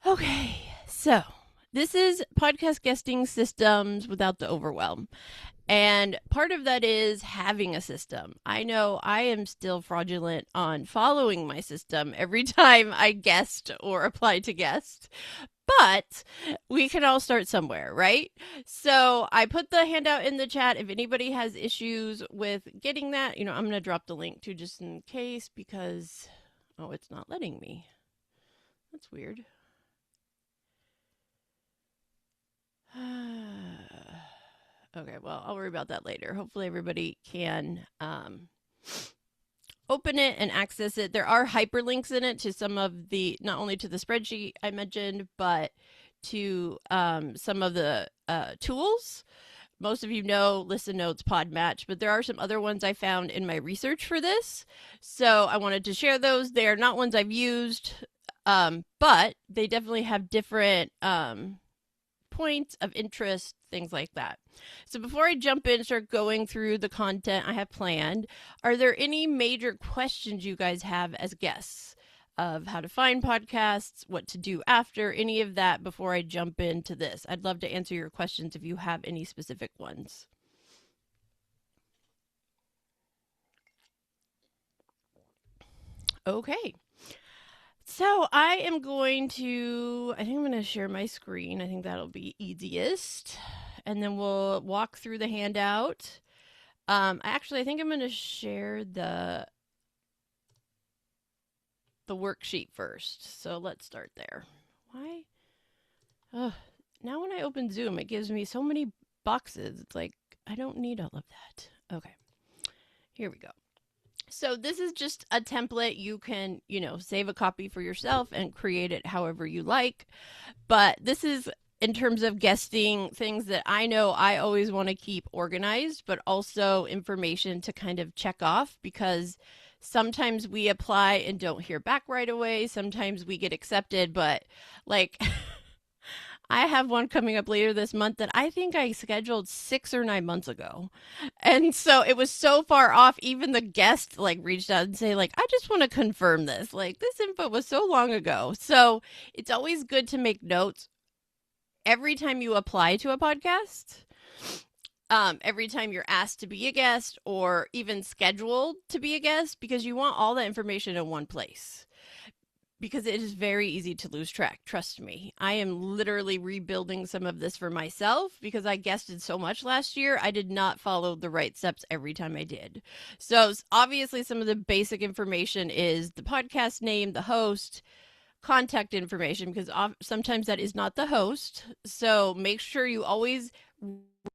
Okay, so this is podcast guesting systems without the overwhelm. And part of that is having a system. I know I am still fraudulent on following my system every time I guest or apply to guest. But we can all start somewhere, right? So I put the handout in the chat. If anybody has issues with getting that, I'm going to drop the link to just in case because, oh, it's not letting me. That's weird. Okay, well, I'll worry about that later. Hopefully, everybody can open it and access it. There are hyperlinks in it to some of the, not only to the spreadsheet I mentioned, but to some of the tools. Most of you know Listen Notes, Podmatch, but there are some other ones I found in my research for this. So I wanted to share those. They are not ones I've used, but they definitely have different points of interest, things like that. So before I jump in and start going through the content I have planned, are there any major questions you guys have as guests of how to find podcasts, what to do after, any of that before I jump into this? I'd love to answer your questions if you have any specific ones. Okay. So I am going to, I think I'm going to share my screen. I think that'll be easiest. And then we'll walk through the handout. I think I'm going to share the worksheet first. So let's start there. Why? Oh, now when I open Zoom, it gives me so many boxes. It's like, I don't need all of that. Okay, here we go. So this is just a template. You can, save a copy for yourself and create it however you like. But this is in terms of guesting things that I know I always want to keep organized, but also information to kind of check off because sometimes we apply and don't hear back right away. Sometimes we get accepted, but like I have one coming up later this month that I think I scheduled 6 or 9 months ago. And so it was so far off, even the guest reached out and say I just want to confirm this. This info was so long ago. So it's always good to make notes every time you apply to a podcast. Every time you're asked to be a guest or even scheduled to be a guest, because you want all that information in one place. Because it is very easy to lose track. Trust me. I am literally rebuilding some of this for myself because I guested so much last year. I did not follow the right steps every time I did. So obviously some of the basic information is the podcast name, the host, contact information, because sometimes that is not the host. So make sure you always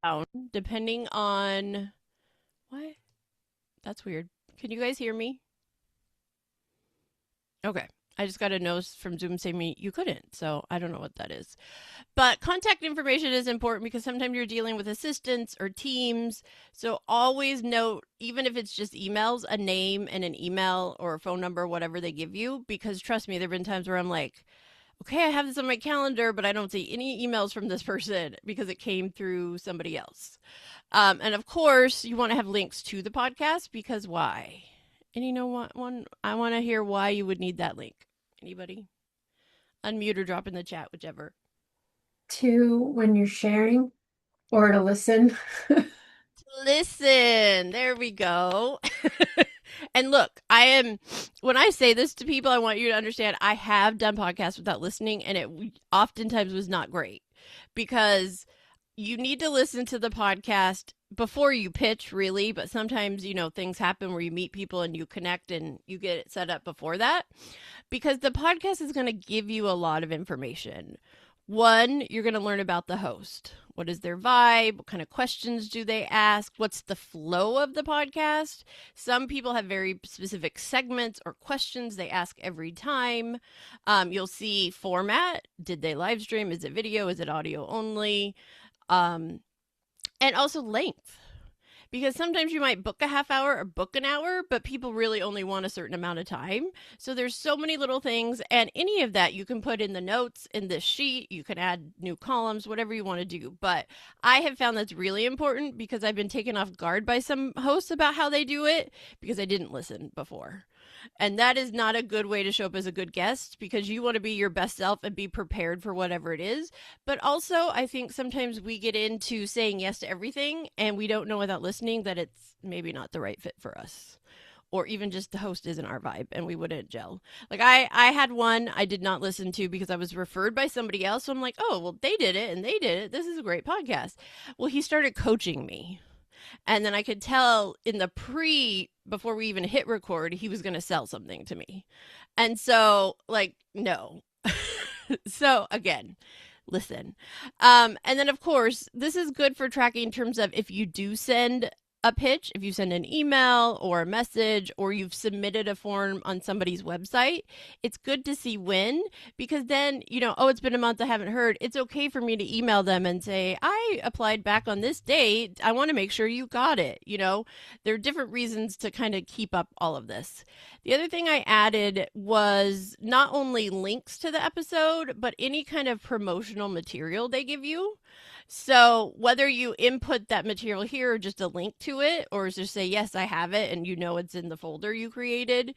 down depending on what? That's weird. Can you guys hear me? Okay. I just got a note from Zoom saying you couldn't, so I don't know what that is. But contact information is important because sometimes you're dealing with assistants or teams. So always note, even if it's just emails, a name and an email or a phone number, whatever they give you. Because trust me, there have been times where I'm like, okay, I have this on my calendar, but I don't see any emails from this person because it came through somebody else. And of course, you want to have links to the podcast because why? And you know what? I want to hear why you would need that link. Anybody? Unmute or drop in the chat, whichever. To when you're sharing or to listen. Listen, there we go. And look, when I say this to people, I want you to understand I have done podcasts without listening, and it oftentimes was not great because you need to listen to the podcast before you pitch, really. But sometimes, things happen where you meet people and you connect and you get it set up before that because the podcast is going to give you a lot of information. One, you're going to learn about the host. What is their vibe? What kind of questions do they ask? What's the flow of the podcast? Some people have very specific segments or questions they ask every time. You'll see format. Did they live stream? Is it video? Is it audio only? And also length. Because sometimes you might book a half hour or book an hour, but people really only want a certain amount of time. So there's so many little things, and any of that you can put in the notes in this sheet. You can add new columns, whatever you want to do. But I have found that's really important because I've been taken off guard by some hosts about how they do it because I didn't listen before. And that is not a good way to show up as a good guest because you want to be your best self and be prepared for whatever it is. But also, I think sometimes we get into saying yes to everything and we don't know without listening that it's maybe not the right fit for us. Or even just the host isn't our vibe and we wouldn't gel. Like I had one I did not listen to because I was referred by somebody else. So I'm like, oh, well, they did it and they did it. This is a great podcast. Well, he started coaching me. And then I could tell in the before we even hit record, he was going to sell something to me. And so, like, no. So, again, listen. And then, of course, this is good for tracking in terms of if you do send a pitch, if you send an email or a message, or you've submitted a form on somebody's website, it's good to see when, because then, oh, it's been a month, I haven't heard. It's okay for me to email them and say, I applied back on this date. I want to make sure you got it. There are different reasons to kind of keep up all of this. The other thing I added was not only links to the episode, but any kind of promotional material they give you. So whether you input that material here or just a link to it, or just say, yes, I have it, and it's in the folder you created,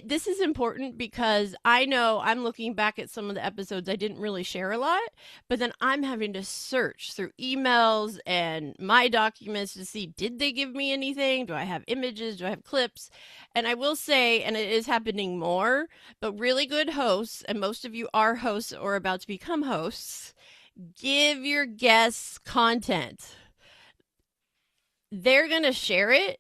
this is important because I know I'm looking back at some of the episodes I didn't really share a lot, but then I'm having to search through emails and my documents to see, did they give me anything? Do I have images? Do I have clips? And I will say, and it is happening more, but really good hosts, and most of you are hosts or about to become hosts, give your guests content. They're going to share it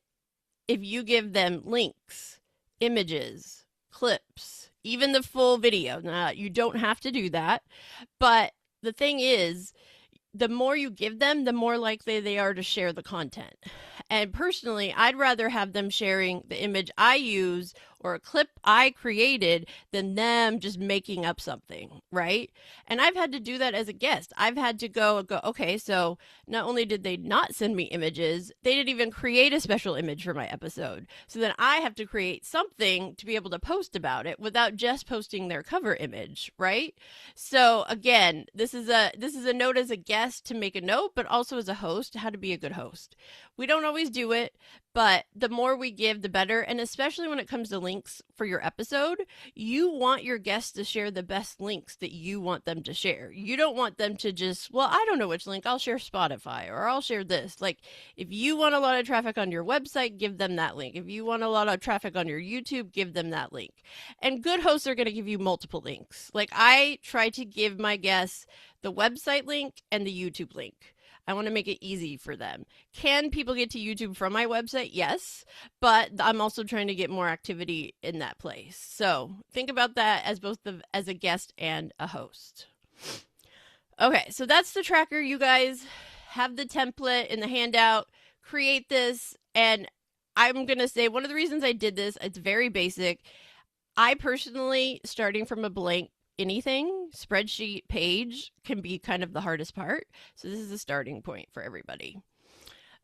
if you give them links, images, clips, even the full video. Now, you don't have to do that, but the thing is, the more you give them, the more likely they are to share the content. And personally, I'd rather have them sharing the image I use or a clip I created than them just making up something, right? And I've had to do that as a guest. I've had to go, okay, so not only did they not send me images, they didn't even create a special image for my episode. So then I have to create something to be able to post about it without just posting their cover image, right? So again, this is a note as a guest to make a note, but also as a host, how to be a good host. We don't always do it, but the more we give, the better. And especially when it comes to links for your episode, you want your guests to share the best links that you want them to share. You don't want them to just, well, I don't know which link, I'll share Spotify or I'll share this. Like, if you want a lot of traffic on your website, give them that link. If you want a lot of traffic on your YouTube, give them that link. And good hosts are going to give you multiple links. Like, I try to give my guests the website link and the YouTube link. I want to make it easy for them. Can people get to YouTube from my website? Yes, but I'm also trying to get more activity in that place. So think about that as both as a guest and a host. Okay, so that's the tracker. You guys have the template in the handout. Create this, and I'm going to say one of the reasons I did this, it's very basic. I personally, starting from a blank anything spreadsheet page can be kind of the hardest part. So this is a starting point for everybody.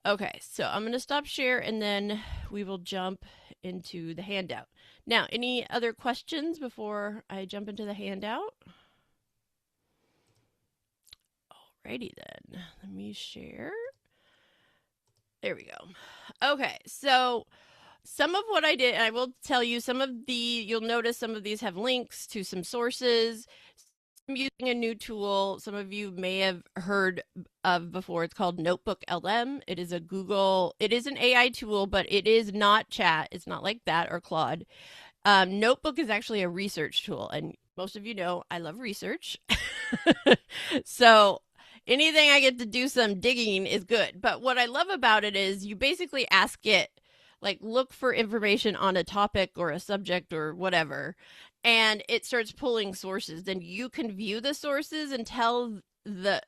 Okay, so I'm going to stop share and then we will jump into the handout. Now, any other questions before I jump into the handout? Alrighty then, let me share. There we go. Okay, so some of what I did, and I will tell you, you'll notice some of these have links to some sources. I'm using a new tool some of you may have heard of before. It's called Notebook LM. It is it is an AI tool, but it is not chat. It's not like that or Claude. Notebook is actually a research tool, and most of you know I love research. So anything I get to do some digging is good. But what I love about it is you basically ask it, like, look for information on a topic or a subject or whatever, and it starts pulling sources. Then you can view the sources and tell the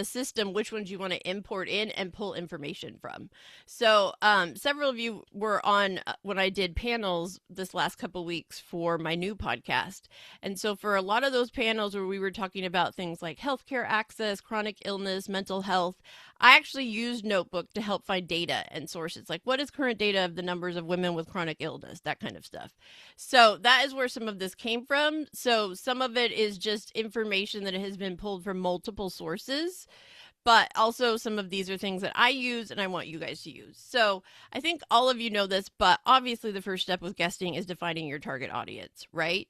system which ones you want to import in and pull information from. So several of you were on when I did panels this last couple weeks for my new podcast. And so for a lot of those panels where we were talking about things like healthcare access, chronic illness, mental health, I actually used Notebook to help find data and sources, like what is current data of the numbers of women with chronic illness, that kind of stuff. So that is where some of this came from. So some of it is just information that has been pulled from multiple sources. but also some of these are things that I use and I want you guys to use. So I think all of you know this, but obviously the first step with guesting is defining your target audience, right?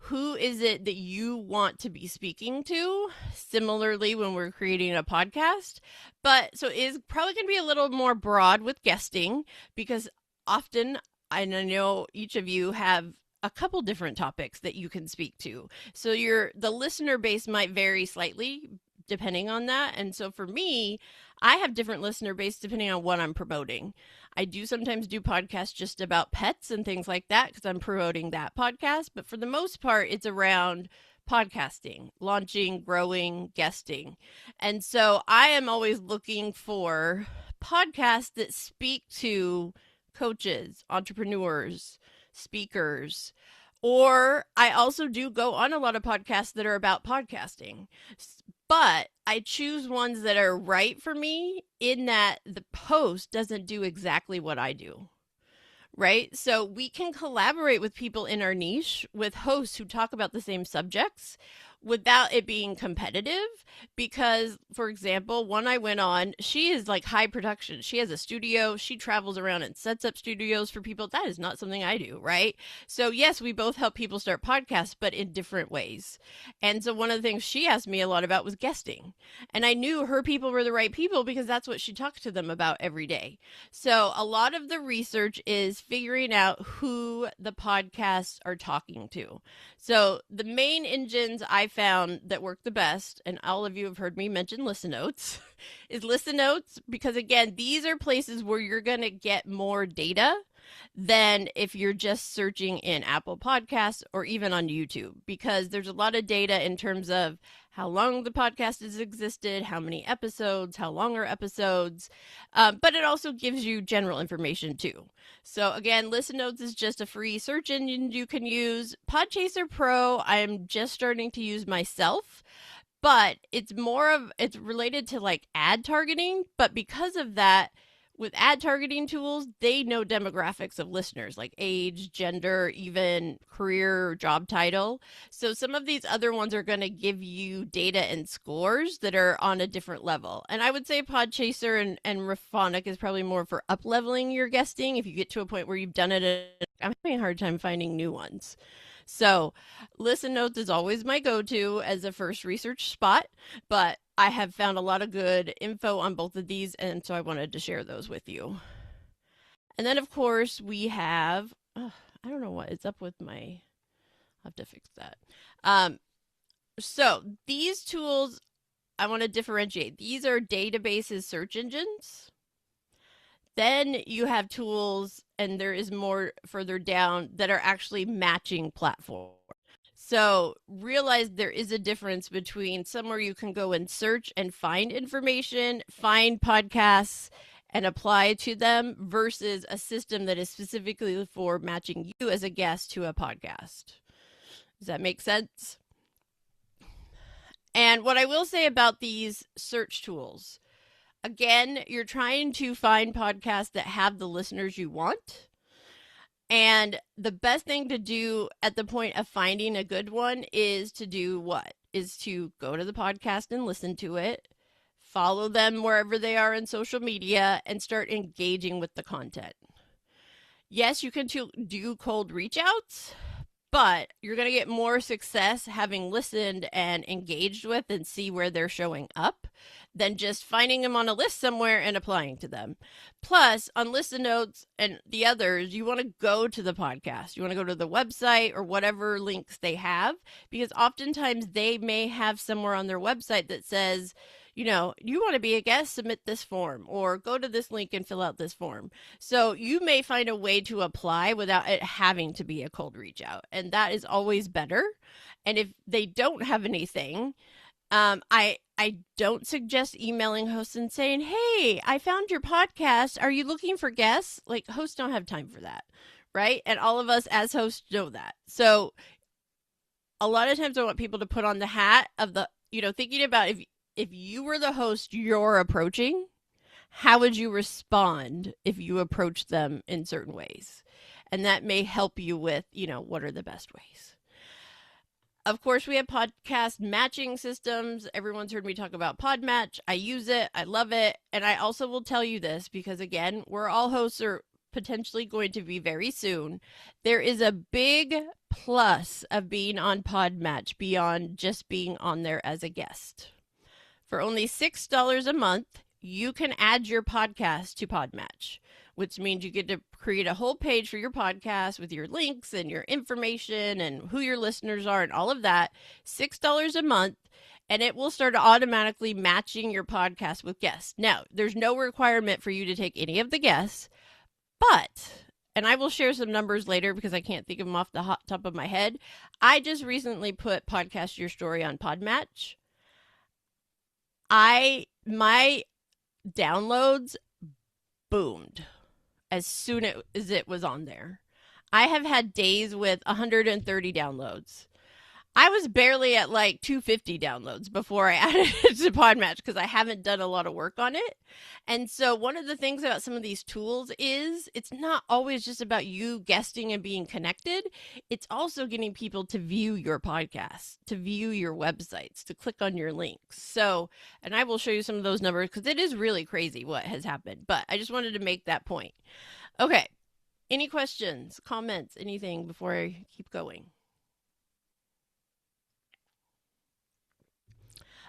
Who is it that you want to be speaking to? Similarly, when we're creating a podcast, but so is probably going to be a little more broad with guesting because often, and I know each of you have a couple different topics that you can speak to. So the listener base might vary slightly depending on that. And so for me, I have different listener base depending on what I'm promoting. I do sometimes do podcasts just about pets and things like that because I'm promoting that podcast. But for the most part, it's around podcasting, launching, growing, guesting. And so I am always looking for podcasts that speak to coaches, entrepreneurs, speakers, or I also do go on a lot of podcasts that are about podcasting. But I choose ones that are right for me in that the host doesn't do exactly what I do. Right? So we can collaborate with people in our niche with hosts who talk about the same subjects without it being competitive. Because, for example, one I went on, she is like high production. She has a studio. She travels around and sets up studios for people. That is not something I do, right? So, yes, we both help people start podcasts, but in different ways. And so, one of the things she asked me a lot about was guesting. And I knew her people were the right people because that's what she talked to them about every day. So, a lot of the research is figuring out who the podcasts are talking to. So, the main engines I found that work the best, and all of you have heard me mention Listen Notes, is Listen Notes because, again, these are places where you're going to get more data than if you're just searching in Apple Podcasts or even on YouTube, because there's a lot of data in terms of how long the podcast has existed, how many episodes, how long are episodes, but it also gives you general information too. So again, Listen Notes is just a free search engine you can use. Podchaser Pro, I'm just starting to use myself, but it's related to like ad targeting, but because of that, with ad targeting tools, they know demographics of listeners like age, gender, even career, job title. So some of these other ones are going to give you data and scores that are on a different level. And I would say Podchaser and Raphonic is probably more for up leveling your guesting. If you get to a point where you've done it, I'm having a hard time finding new ones. So Listen Notes is always my go-to as a first research spot, but I have found a lot of good info on both of these, and so I wanted to share those with you. And then, of course, we have, I don't know what is up with my, I'll have to fix that. So these tools, I want to differentiate. These are databases, search engines. Then you have tools, and there is more further down that are actually matching platforms. So realize there is a difference between somewhere you can go and search and find information, find podcasts, and apply to them versus a system that is specifically for matching you as a guest to a podcast. Does that make sense? And what I will say about these search tools, again, you're trying to find podcasts that have the listeners you want. And the best thing to do at the point of finding a good one is to do what? Is to go to the podcast and listen to it, follow them wherever they are in social media, and start engaging with the content. Yes, you can do cold reach outs, but you're going to get more success having listened and engaged with and see where they're showing up than just finding them on a list somewhere and applying to them. Plus, on Listen Notes and the others, you want to go to the podcast. You want to go to the website or whatever links they have, because oftentimes they may have somewhere on their website that says, you want to be a guest, submit this form, or go to this link and fill out this form. So you may find a way to apply without it having to be a cold reach out. And that is always better. And if they don't have anything, I don't suggest emailing hosts and saying, hey, I found your podcast. Are you looking for guests? Like, hosts don't have time for that, right? And all of us as hosts know that. So a lot of times I want people to put on the hat of the, thinking about if you were the host you're approaching, how would you respond if you approach them in certain ways? And that may help you with, what are the best ways. Of course, we have podcast matching systems. Everyone's heard me talk about Podmatch. I use it. I love it. And I also will tell you this because, again, we're all hosts or potentially going to be very soon. There is a big plus of being on Podmatch beyond just being on there as a guest. For only $6 a month, you can add your podcast to Podmatch, which means you get to create a whole page for your podcast with your links and your information and who your listeners are and all of that. $6 a month, and it will start automatically matching your podcast with guests. Now, there's no requirement for you to take any of the guests, but, and I will share some numbers later because I can't think of them off the top of my head. I just recently put Podcast Your Story on Podmatch. My downloads boomed as soon as it was on there. I have had days with 130 downloads. I was barely at like 250 downloads before I added it to Podmatch because I haven't done a lot of work on it. And so one of the things about some of these tools is it's not always just about you guesting and being connected. It's also getting people to view your podcast, to view your websites, to click on your links. So, and I will show you some of those numbers because it is really crazy what has happened. But I just wanted to make that point. Okay. Any questions, comments, anything before I keep going?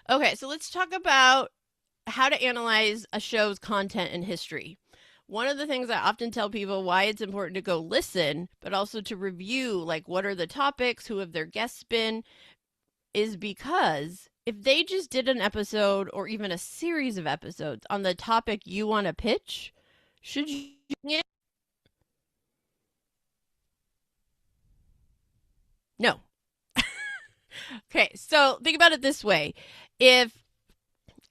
Okay, so let's talk about how to analyze a show's content and history. One of the things I often tell people why it's important to go listen, but also to review, like what are the topics, who have their guests been, is because if they just did an episode or even a series of episodes on the topic you want to pitch, should you do it? No. Okay, so think about it this way. If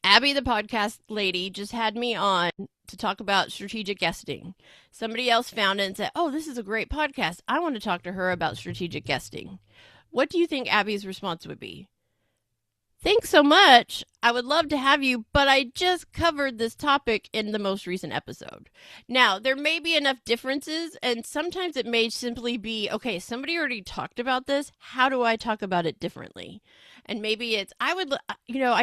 Abby, the podcast lady, just had me on to talk about strategic guesting, somebody else found it and said, oh, this is a great podcast. I want to talk to her about strategic guesting. What do you think Abby's response would be? Thanks so much. I would love to have you, but I just covered this topic in the most recent episode. Now, there may be enough differences, and sometimes it may simply be, okay, somebody already talked about this. How do I talk about it differently? And maybe it's, I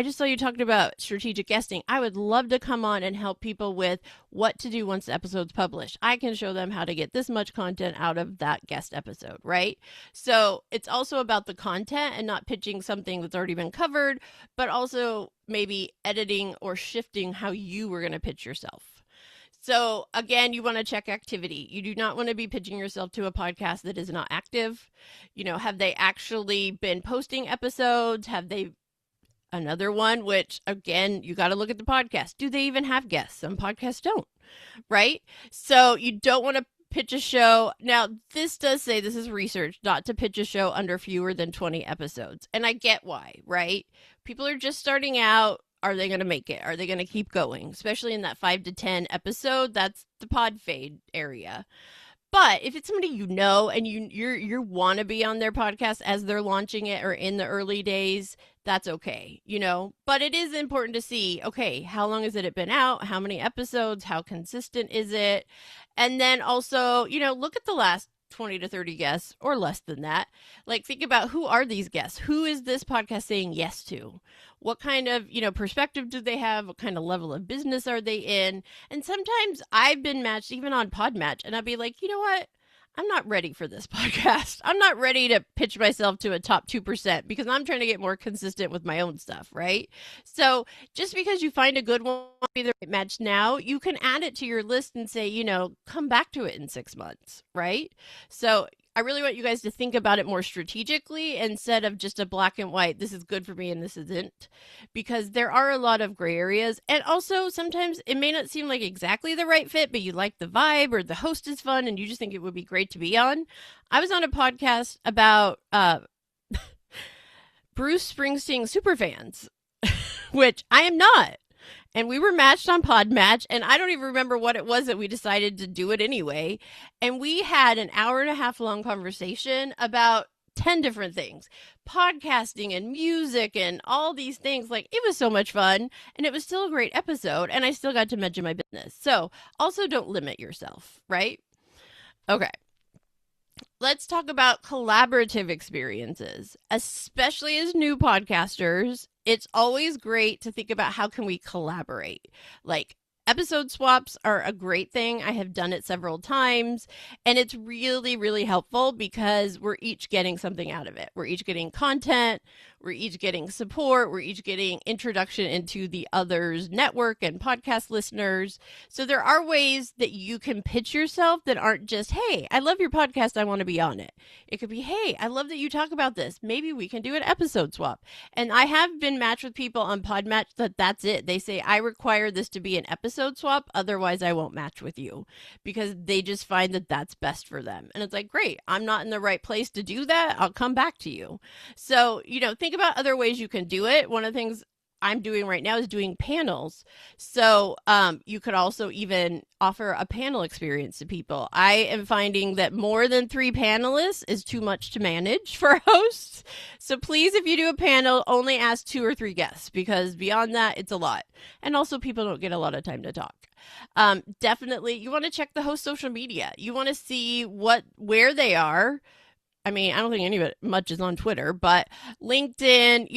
just saw you talking about strategic guesting. I would love to come on and help people with what to do once the episode's published. I can show them how to get this much content out of that guest episode, right? So it's also about the content and not pitching something that's already been covered, but also maybe editing or shifting how you were going to pitch yourself. So again, you want to check activity. You do not want to be pitching yourself to a podcast that is not active. Have they actually been posting episodes? Have they, another one, which again, you got to look at the podcast. Do they even have guests? Some podcasts don't, right? So you don't want to pitch a show. Now, this does say, this is research, not to pitch a show under fewer than 20 episodes. And I get why, right? People are just starting out. Are they going to make it? Are they going to keep going? Especially in that 5 to 10 episode, that's the pod fade area. But if it's somebody you know and you want to be on their podcast as they're launching it or in the early days, that's okay, But it is important to see, okay, how long has it been out? How many episodes? How consistent is it? And then also, look at the last 20 to 30 guests or less than that. Like, think about, who are these guests? Who is this podcast saying yes to? What kind of, perspective do they have? What kind of level of business are they in? And sometimes I've been matched even on Podmatch, and I'd be like, you know what? I'm not ready for this podcast. I'm not ready to pitch myself to a top 2% because I'm trying to get more consistent with my own stuff, right? So just because you find a good one, be the right match now, you can add it to your list and say, come back to it in 6 months, right? So I really want you guys to think about it more strategically instead of just a black and white, this is good for me and this isn't, because there are a lot of gray areas. And also sometimes it may not seem like exactly the right fit, but you like the vibe or the host is fun and you just think it would be great to be on. I was on a podcast about Bruce Springsteen superfans, which I am not. And we were matched on Podmatch, and I don't even remember what it was that we decided to do it anyway. And we had an hour and a half long conversation about 10 different things, podcasting and music and all these things. Like, it was so much fun, and it was still a great episode, and I still got to mention my business. So also don't limit yourself, right? Okay. let's talk about collaborative experiences, especially as new podcasters. It's always great to think about how can we collaborate. Like episode swaps are a great thing. I have done it several times, and it's really really helpful because we're each getting something out of it. We're each getting content, we're each getting support, we're each getting introduction into the other's network and podcast listeners. So there are ways that you can pitch yourself that aren't just, hey, I love your podcast, I want to be on it. It could be, hey, I love that you talk about this. Maybe we can do an episode swap. And I have been matched with people on Podmatch that's it. They say, I require this to be an episode swap. Otherwise, I won't match with you because they just find that that's best for them. And it's like, great, I'm not in the right place to do that. I'll come back to you. So, think about other ways you can do it. One of the things I'm doing right now is doing panels. So you could also even offer a panel experience to people. I am finding that more than 3 panelists is too much to manage for hosts. So please, if you do a panel, only ask 2 or 3 guests because beyond that, it's a lot. And also people don't get a lot of time to talk. Definitely, you want to check the host social media. You want to see where they are. I mean, I don't think any of it much is on Twitter, but LinkedIn,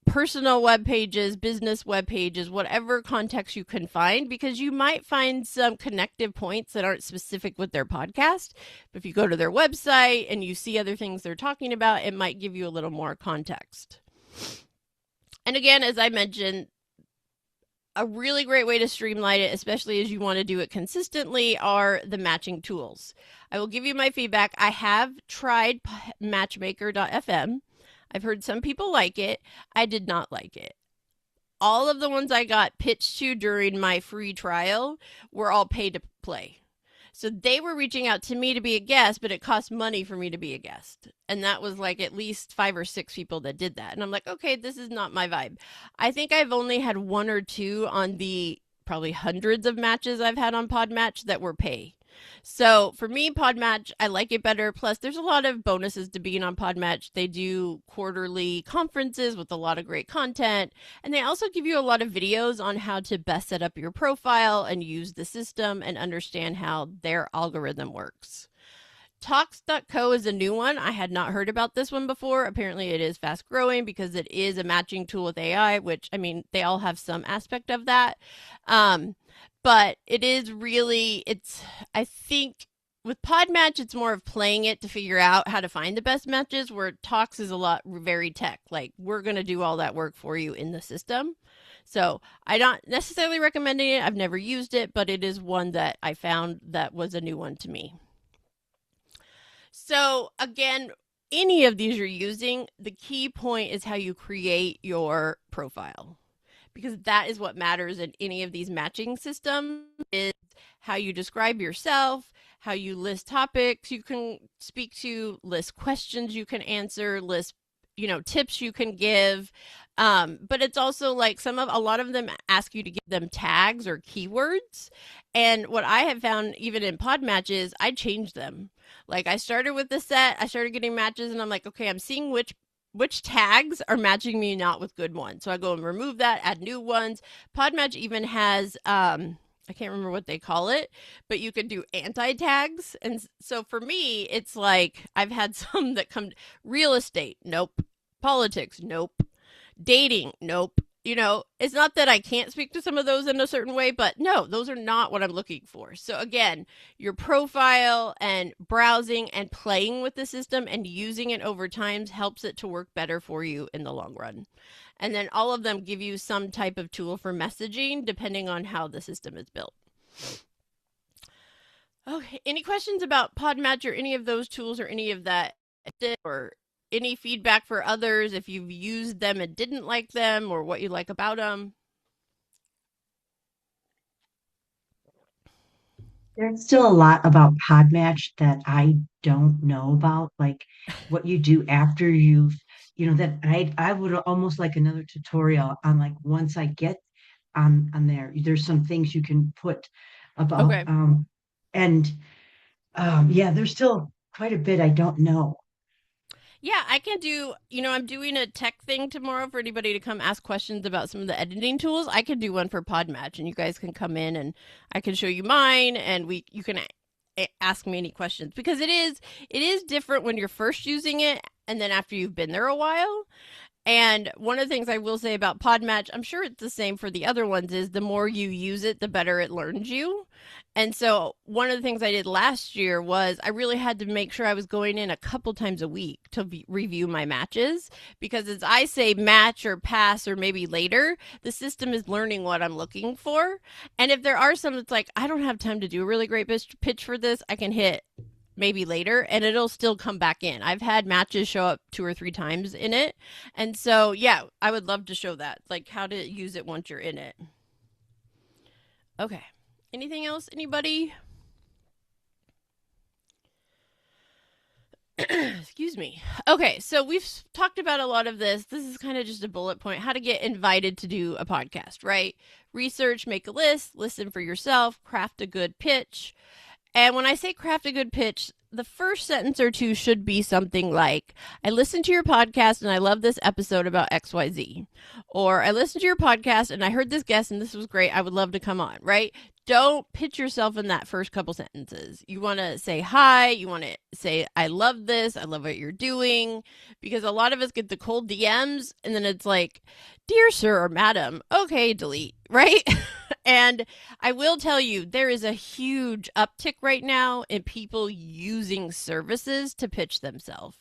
personal web pages, business web pages, whatever context you can find, because you might find some connective points that aren't specific with their podcast. But if you go to their website and you see other things they're talking about, it might give you a little more context. And again, as I mentioned, a really great way to streamline it, especially as you want to do it consistently, are the matching tools. I will give you my feedback. I have tried matchmaker.fm. I've heard some people like it. I did not like it. All of the ones I got pitched to during my free trial were all pay to play. So they were reaching out to me to be a guest, but it cost money for me to be a guest. And that was like at least 5 or 6 people that did that. And I'm like, okay, this is not my vibe. I think I've only had 1 or 2 on the probably hundreds of matches I've had on Podmatch that were pay. So for me, Podmatch, I like it better. Plus, there's a lot of bonuses to being on Podmatch. They do quarterly conferences with a lot of great content. And they also give you a lot of videos on how to best set up your profile and use the system and understand how their algorithm works. Talks.co is a new one. I had not heard about this one before. Apparently, it is fast growing because it is a matching tool with AI, which, I mean, they all have some aspect of that. But it is really, I think with Podmatch, it's more of playing it to figure out how to find the best matches, where Talks is a lot very tech. Like, we're going to do all that work for you in the system. So I'm not necessarily recommending it. I've never used it, but it is one that I found that was a new one to me. So again, any of these you're using, the key point is how you create your profile, because that is what matters in any of these matching systems, is how you describe yourself, how you list topics you can speak to, list questions you can answer, list tips you can give. But it's also like a lot of them ask you to give them tags or keywords. And what I have found, even in Podmatch, is I change them. Like, I started with the set, I started getting matches, and I'm like, okay, I'm seeing which tags are matching me not with good ones. So I go and remove that, add new ones. Podmatch even has, I can't remember what they call it, but you can do anti-tags. And so for me, it's like I've had some that come, real estate, nope. Politics, nope. Dating, nope. It's not that I can't speak to some of those in a certain way, but no, those are not what I'm looking for. So again, your profile and browsing and playing with the system and using it over time helps it to work better for you in the long run. And then all of them give you some type of tool for messaging depending on how the system is built. Okay, any questions about Podmatch or any of those tools or any of that, or any feedback for others if you've used them and didn't like them, or what you like about them? There's still a lot about Podmatch that I don't know about, like what you do after that I would almost like another tutorial on, like, once I get on there, there's some things you can put about Okay. and yeah, there's still quite a bit I don't know. Yeah, I can do, I'm doing a tech thing tomorrow for anybody to come ask questions about some of the editing tools. I can do one for Podmatch, and you guys can come in and I can show you mine, and you can ask me any questions, because it is different when you're first using it and then after you've been there a while. And one of the things I will say about Podmatch, I'm sure it's the same for the other ones, is the more you use it, the better it learns you. And so one of the things I did last year was I really had to make sure I was going in a couple times a week to review my matches, because as I say match or pass or maybe later, the system is learning what I'm looking for. And if there are some that's like, I don't have time to do a really great pitch for this, I can hit maybe later and it'll still come back in. I've had matches show up 2 or 3 times in it. And so, yeah, I would love to show that, like how to use it once you're in it. Okay. Anything else? Anybody? Excuse me. Okay, so we've talked about a lot of this. This is kind of just a bullet point, how to get invited to do a podcast, right? Research, make a list, listen for yourself, craft a good pitch. And when I say craft a good pitch, the first sentence or two should be something like, I listened to your podcast and I love this episode about XYZ. Or I listened to your podcast and I heard this guest and this was great. I would love to come on, right? Don't pitch yourself in that first couple sentences. You want to say hi. You want to say, I love this. I love what you're doing. Because a lot of us get the cold DMs and then it's like, dear sir or madam, okay, delete, right? And I will tell you, there is a huge uptick right now in people using services to pitch themselves.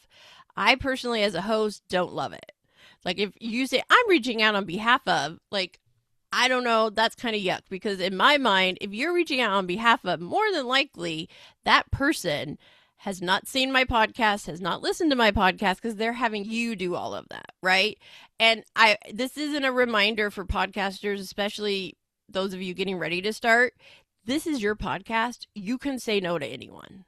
I personally, as a host, don't love it. Like if you say, I'm reaching out on behalf of, like, I don't know, that's kind of yuck, because in my mind, if you're reaching out on behalf of, more than likely that person has not seen my podcast, has not listened to my podcast, because they're having you do all of that, right? And this isn't a reminder for podcasters, especially those of you getting ready to start. This is your podcast. You can say no to anyone,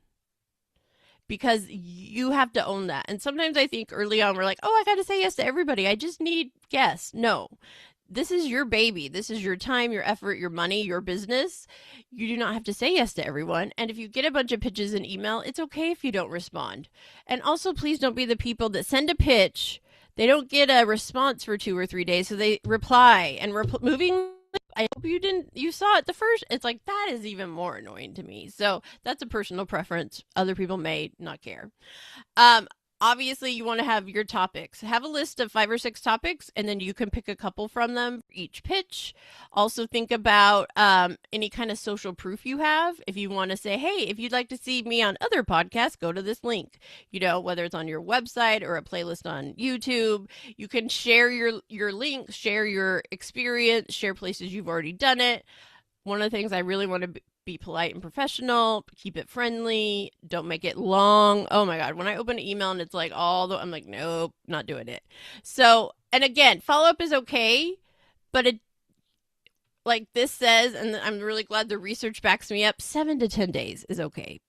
because you have to own that. And sometimes I think early on we're like, oh, I got to say yes to everybody. I just need guests. No. This is your baby. This is your time, your effort, your money, your business. You do not have to say yes to everyone. And if you get a bunch of pitches in email, it's okay if you don't respond. And also, please don't be the people that send a pitch. They don't get a response for 2 or 3 days, so they reply and moving. I hope you saw it the first. It's like, that is even more annoying to me. So that's a personal preference. Other people may not care. Obviously, you want to have your topics. Have a list of 5 or 6 topics, and then you can pick a couple from them for each pitch. Also, think about any kind of social proof you have. If you want to say, hey, if you'd like to see me on other podcasts, go to this link. You know, whether it's on your website or a playlist on YouTube, you can share your links, share your experience, share places you've already done it. One of the things I really want to be polite and professional, keep it friendly, don't make it long. Oh my God, when I open an email and it's like I'm like, nope, not doing it. So, and again, follow-up is okay, but it, like this says, and I'm really glad the research backs me up, 7 to 10 days is okay.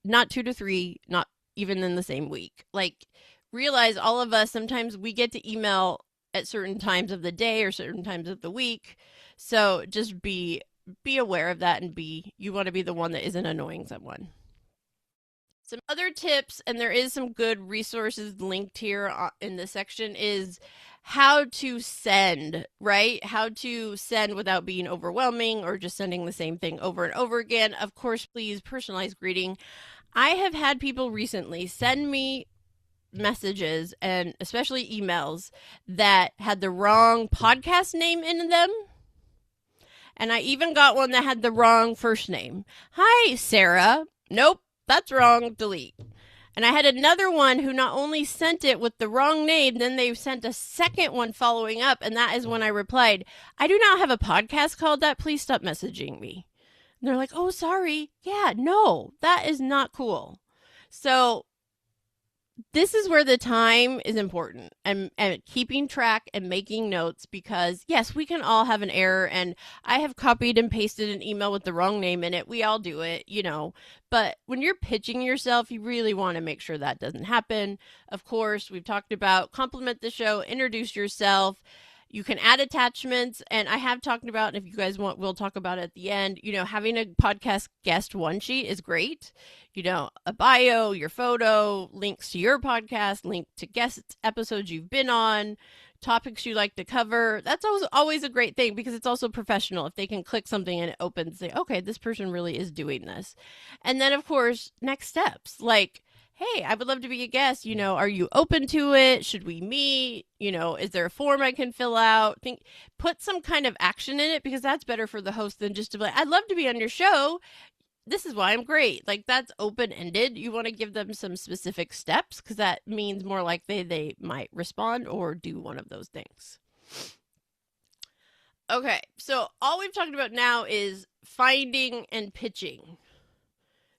Not 2 to 3, not even in the same week. Like, realize all of us, sometimes we get to email at certain times of the day or certain times of the week. So just be aware of that, and you want to be the one that isn't annoying someone. Some other tips, and there is some good resources linked here in this section, is how to send, right? How to send without being overwhelming or just sending the same thing over and over again. Of course, please personalize greeting. I have had people recently send me messages, and especially emails, that had the wrong podcast name in them. And I even got one that had the wrong first name. Hi, Sarah. Nope, that's wrong. Delete. And I had another one who not only sent it with the wrong name, then they sent a second one following up. And that is when I replied, I do not have a podcast called that. Please stop messaging me. And they're like, oh, sorry. Yeah, no, that is not cool. So this is where the time is important, and keeping track and making notes, because yes, we can all have an error, and I have copied and pasted an email with the wrong name in it. We all do it, you know, but when you're pitching yourself, you really want to make sure that doesn't happen. Of course, we've talked about compliment the show, introduce yourself. You can add attachments, and I have talked about, and if you guys want, we'll talk about it at the end. Having a podcast guest one sheet is great. A bio, your photo, links to your podcast, link to guest episodes you've been on, topics you like to cover. That's always a great thing because it's also professional. If they can click something and it opens, say, okay, this person really is doing this. And then, of course, next steps like, hey, I would love to be a guest. Are you open to it? Should we meet? Is there a form I can fill out? Put some kind of action in it because that's better for the host than just to be like, I'd love to be on your show. This is why I'm great. Like, that's open-ended. You want to give them some specific steps because that means more likely they might respond or do one of those things. Okay, so all we've talked about now is finding and pitching.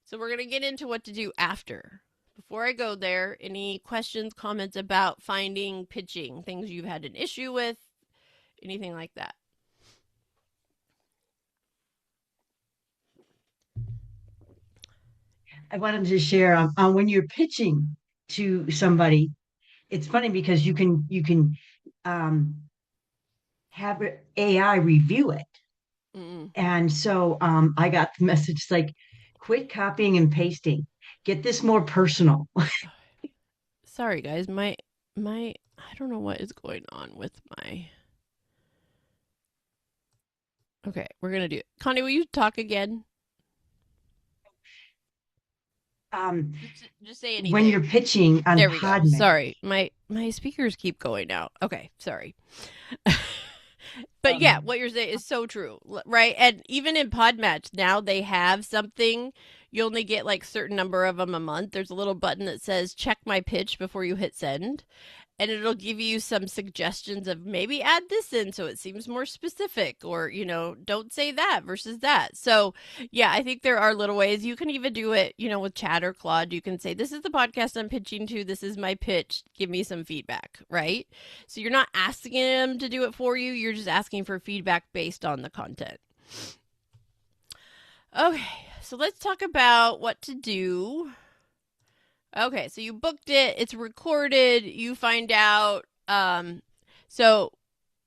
So we're going to get into what to do after. Before I go there, any questions, comments about finding, pitching, things you've had an issue with, anything like that? I wanted to share on when you're pitching to somebody, it's funny because you can have AI review it. Mm-mm. And so I got the message like, quit copying and pasting. Get this more personal. Sorry, guys. My I don't know what is going on with my. Okay, we're gonna do it. Connie, will you talk again? Just say anything. When you're pitching on there we go. Podmatch. Sorry, my speakers keep going out. Okay, sorry. But yeah, what you're saying is so true, right? And even in Podmatch now, they have something. You only get like certain number of them a month. There's a little button that says check my pitch before you hit send. And it'll give you some suggestions of maybe add this in so it seems more specific, or, don't say that versus that. So, yeah, I think there are little ways. You can even do it, with Chat or Claude. You can say, this is the podcast I'm pitching to. This is my pitch. Give me some feedback, right? So you're not asking them to do it for you. You're just asking for feedback based on the content. Okay, so let's talk about what to do. Okay, so you booked it, it's recorded, you find out. So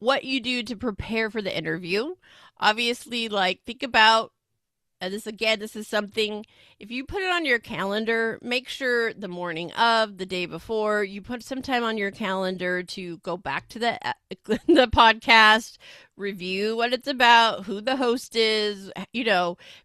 what you do to prepare for the interview. Obviously, like, think about, this is something, if you put it on your calendar, make sure the morning of, the day before, you put some time on your calendar to go back to the podcast, review what it's about, who the host is,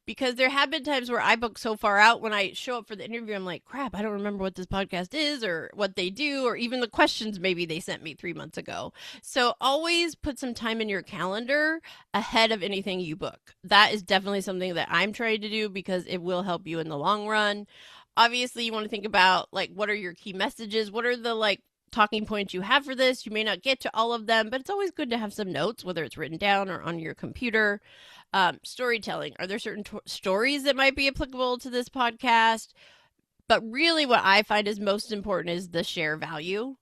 because there have been times where I book so far out when I show up for the interview, I'm like, crap, I don't remember what this podcast is or what they do, or even the questions maybe they sent me 3 months ago. So always put some time in your calendar ahead of anything you book. That is definitely something that I'm trying to do because it will help you in the long run. Obviously, you want to think about, like, what are your key messages? What are the, talking points you have for this? You may not get to all of them, but it's always good to have some notes, whether it's written down or on your computer. Storytelling. Are there certain stories that might be applicable to this podcast? But really what I find is most important is the share value.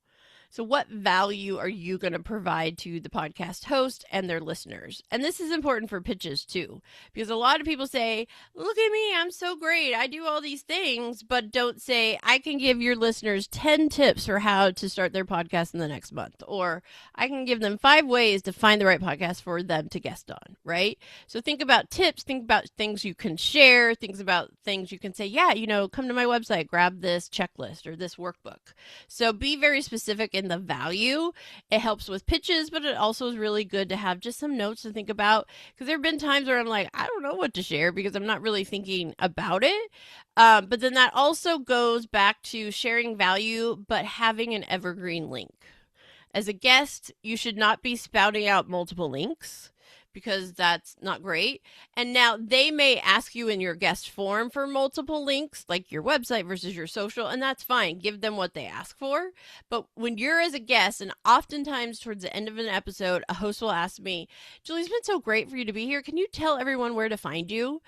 So what value are you going to provide to the podcast host and their listeners? And this is important for pitches too, because a lot of people say, look at me, I'm so great, I do all these things, but don't say, I can give your listeners 10 tips for how to start their podcast in the next month, or I can give them 5 ways to find the right podcast for them to guest on, right? So think about tips, think about things you can share, think about things you can say, yeah, come to my website, grab this checklist or this workbook. So be very specific in the value. It helps with pitches, but it also is really good to have just some notes to think about, because there have been times where I'm like, I don't know what to share because I'm not really thinking about it. But then that also goes back to sharing value, but having an evergreen link. As a guest, you should not be spouting out multiple links, because that's not great. And now they may ask you in your guest form for multiple links, like your website versus your social, and that's fine. Give them what they ask for. But when you're as a guest, and oftentimes towards the end of an episode, a host will ask me, Julie, it's been so great for you to be here. Can you tell everyone where to find you?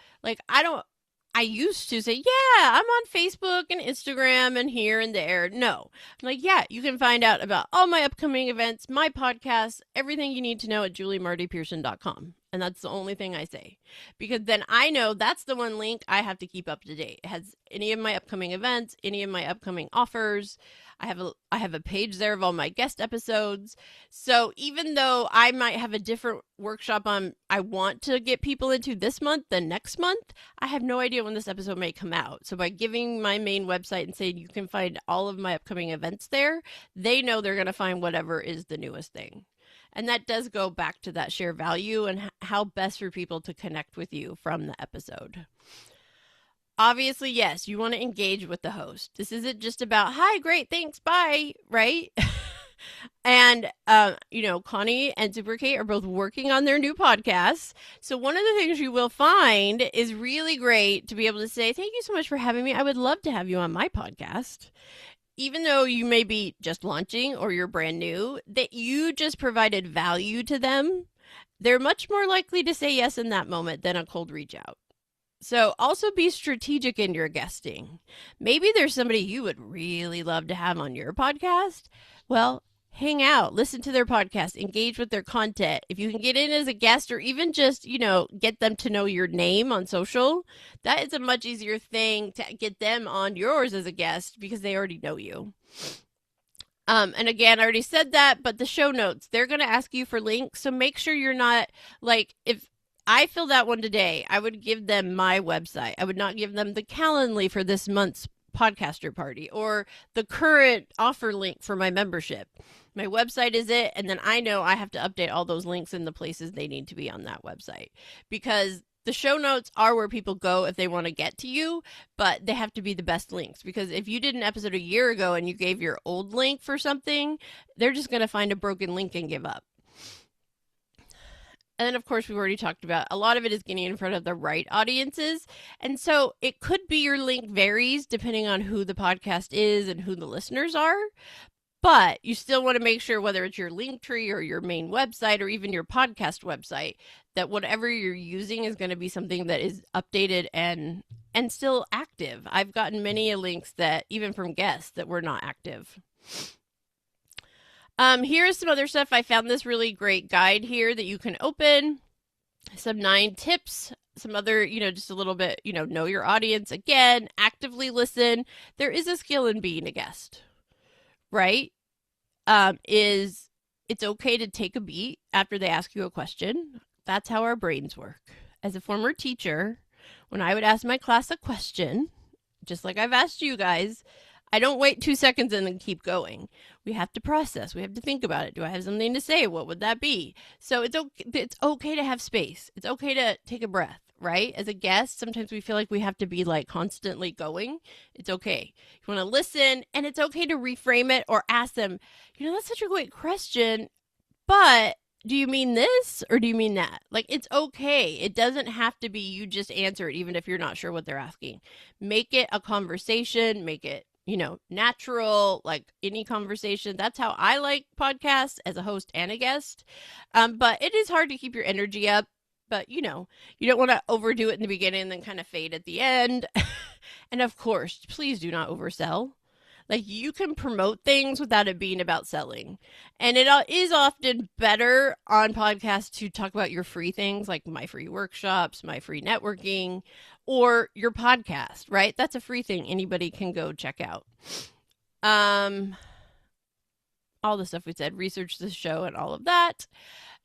I used to say, yeah, I'm on Facebook and Instagram and here and there. No, I'm like, yeah, you can find out about all my upcoming events, my podcasts, everything you need to know at juliemartypearson.com. And that's the only thing I say, because then I know that's the one link I have to keep up to date. It has any of my upcoming events, any of my upcoming offers. I have a page there of all my guest episodes. So even though I might have a different workshop I want to get people into this month than next month, I have no idea when this episode may come out. So by giving my main website and saying you can find all of my upcoming events there, they know they're going to find whatever is the newest thing. And that does go back to that share value and how best for people to connect with you from the episode. Obviously, yes, you want to engage with the host. This isn't just about, hi, great, thanks, bye, right? And, Connie and Super Kate are both working on their new podcasts. So one of the things you will find is really great to be able to say, thank you so much for having me. I would love to have you on my podcast. Even though you may be just launching or you're brand new, that you just provided value to them, they're much more likely to say yes in that moment than a cold reach out. So also be strategic in your guesting. Maybe there's somebody you would really love to have on your podcast. Well, hang out, listen to their podcast, engage with their content. If you can get in as a guest or even just, get them to know your name on social, that is a much easier thing to get them on yours as a guest because they already know you. And again, I already said that, but the show notes, they're going to ask you for links. So make sure you're not like, if I filled out one today, I would give them my website. I would not give them the Calendly for this month's podcaster party or the current offer link for my membership. My website is it, and then I know I have to update all those links in the places they need to be on that website, because the show notes are where people go if they want to get to you, but they have to be the best links, because if you did an episode a year ago and you gave your old link for something, they're just going to find a broken link and give up. And then, of course, we've already talked about a lot of it is getting in front of the right audiences. And so it could be your link varies depending on who the podcast is and who the listeners are. But you still want to make sure, whether it's your link tree or your main website or even your podcast website, that whatever you're using is going to be something that is updated and still active. I've gotten many links that even from guests that were not active. Here's some other stuff. I found this really great guide here that you can open. Some 9 tips, some other, just a little bit, know your audience. Again, actively listen. There is a skill in being a guest, right? It's okay to take a beat after they ask you a question. That's how our brains work. As a former teacher, when I would ask my class a question, just like I've asked you guys, I don't wait 2 seconds and then keep going. We have to process. We have to think about it. Do I have something to say? What would that be? So it's okay to have space. It's okay to take a breath, right? As a guest, sometimes we feel like we have to be like constantly going. It's okay. You want to listen, and it's okay to reframe it or ask them, that's such a great question, but do you mean this or do you mean that? Like, it's okay. It doesn't have to be you just answer it, even if you're not sure what they're asking. Make it a conversation. Make it natural, like any conversation. That's how I like podcasts as a host and a guest. But it is hard to keep your energy up. But, you don't want to overdo it in the beginning and then kind of fade at the end. And of course, please do not oversell. Like, you can promote things without it being about selling. And it is often better on podcasts to talk about your free things, like my free workshops, my free networking, or your podcast, right? That's a free thing anybody can go check out. All the stuff we said, research the show and all of that.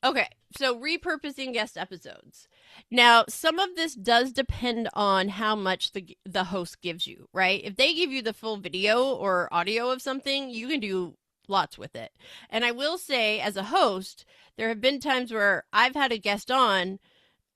Okay, so repurposing guest episodes. Now, some of this does depend on how much the host gives you, right? If they give you the full video or audio of something, you can do lots with it. And I will say, as a host, there have been times where I've had a guest on,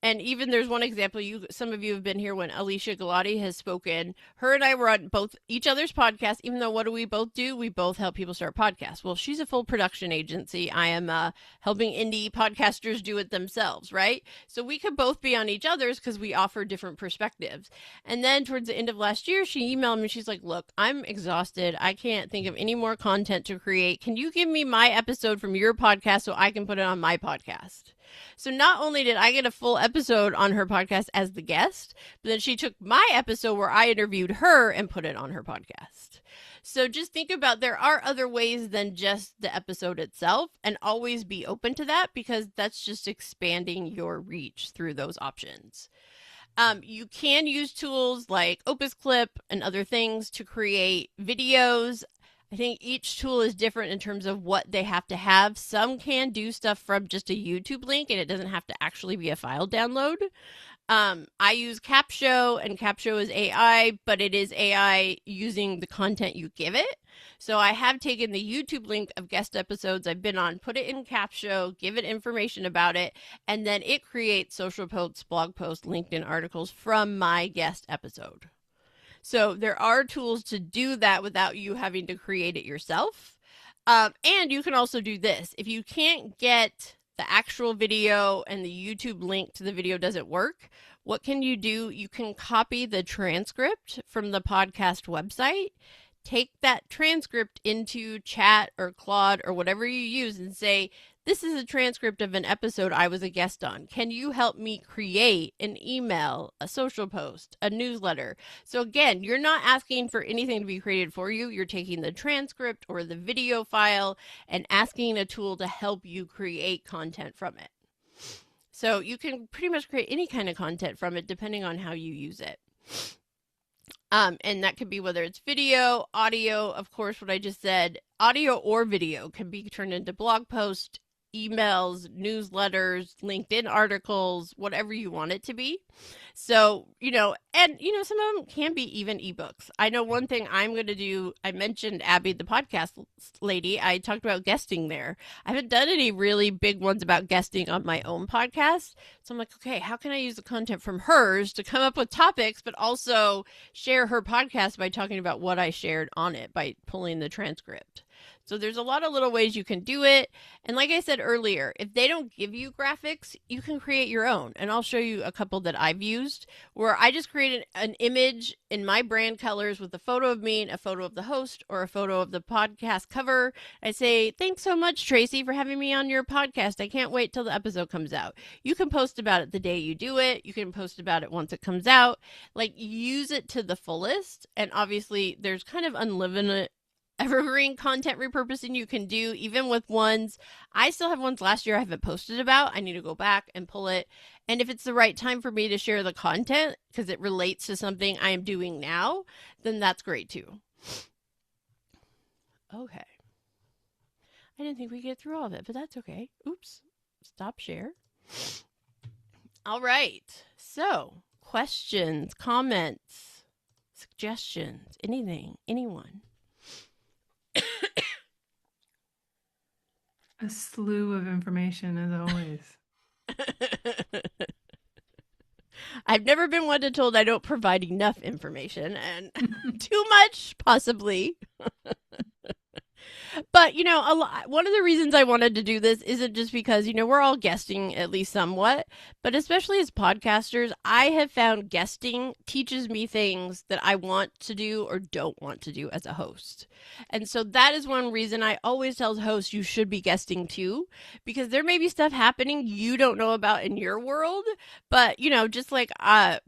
and even there's one example, some of you have been here when Alicia Galati has spoken. Her and I were on both each other's podcasts, even though what do we both do? We both help people start podcasts. Well, she's a full production agency. I am helping indie podcasters do it themselves, right? So we could both be on each other's because we offer different perspectives. And then towards the end of last year, she emailed me. She's like, look, I'm exhausted. I can't think of any more content to create. Can you give me my episode from your podcast so I can put it on my podcast? So not only did I get a full episode on her podcast as the guest, but then she took my episode where I interviewed her and put it on her podcast. So just think about there are other ways than just the episode itself, and always be open to that because that's just expanding your reach through those options. You can use tools like Opus Clip and other things to create videos. I think each tool is different in terms of what they have to have. Some can do stuff from just a YouTube link and it doesn't have to actually be a file download. I use Capshow, and Capshow is AI, but it is AI using the content you give it. So I have taken the YouTube link of guest episodes I've been on, put it in Capshow, give it information about it, and then it creates social posts, blog posts, LinkedIn articles from my guest episode. So there are tools to do that without you having to create it yourself. And you can also do this. If you can't get the actual video and the YouTube link to the video doesn't work, what can you do? You can copy the transcript from the podcast website, take that transcript into Chat or Claude or whatever you use and say, this is a transcript of an episode I was a guest on. Can you help me create an email, a social post, a newsletter? So again, you're not asking for anything to be created for you. You're taking the transcript or the video file and asking a tool to help you create content from it. So you can pretty much create any kind of content from it depending on how you use it. And that could be whether it's video, audio, of course, what I just said, audio or video can be turned into blog posts, emails, newsletters, LinkedIn articles, whatever you want it to be. So, some of them can be even ebooks. I know one thing I'm going to do, I mentioned Abby, the podcast lady. I talked about guesting there. I haven't done any really big ones about guesting on my own podcast. So I'm like, okay, how can I use the content from hers to come up with topics, but also share her podcast by talking about what I shared on it by pulling the transcript. So there's a lot of little ways you can do it. And like I said earlier, if they don't give you graphics, you can create your own. And I'll show you a couple that I've used where I just created an image in my brand colors with a photo of me and a photo of the host or a photo of the podcast cover. I say, thanks so much, Tracy, for having me on your podcast. I can't wait till the episode comes out. You can post about it the day you do it. You can post about it once it comes out. Like, use it to the fullest. And obviously, there's kind of unlimited evergreen content repurposing you can do, even with ones. I still have ones last year I haven't posted about. I need to go back and pull it. And if it's the right time for me to share the content because it relates to something I am doing now, then that's great too. Okay. I didn't think we'd get through all of it, but that's okay. Oops. Stop share. All right. So, questions, comments, suggestions, anything, anyone? A slew of information as always. I've never been one to told I don't provide enough information, and too much, possibly. But, one of the reasons I wanted to do this isn't just because, we're all guesting at least somewhat, but especially as podcasters, I have found guesting teaches me things that I want to do or don't want to do as a host. And so that is one reason I always tell hosts you should be guesting too, because there may be stuff happening you don't know about in your world. But, just like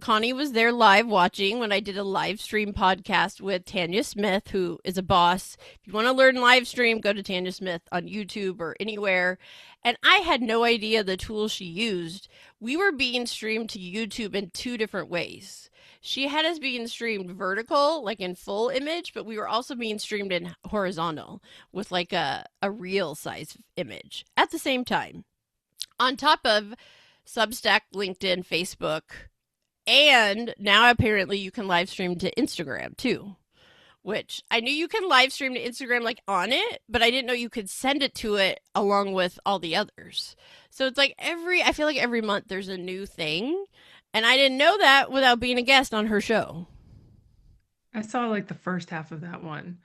Connie was there live watching when I did a live stream podcast with Tanya Smith, who is a boss. If you want to learn live stream, go to Tanya Smith on YouTube or anywhere. And I had no idea the tool she used. We were being streamed to YouTube in two different ways. She had us being streamed vertical, like in full image, but we were also being streamed in horizontal with like a real size image at the same time. On top of Substack, LinkedIn, Facebook, and now apparently you can live stream to Instagram too. Which I knew you can live stream to Instagram like on it, but I didn't know you could send it to it along with all the others. So it's like I feel like every month there's a new thing. And I didn't know that without being a guest on her show. I saw like the first half of that one.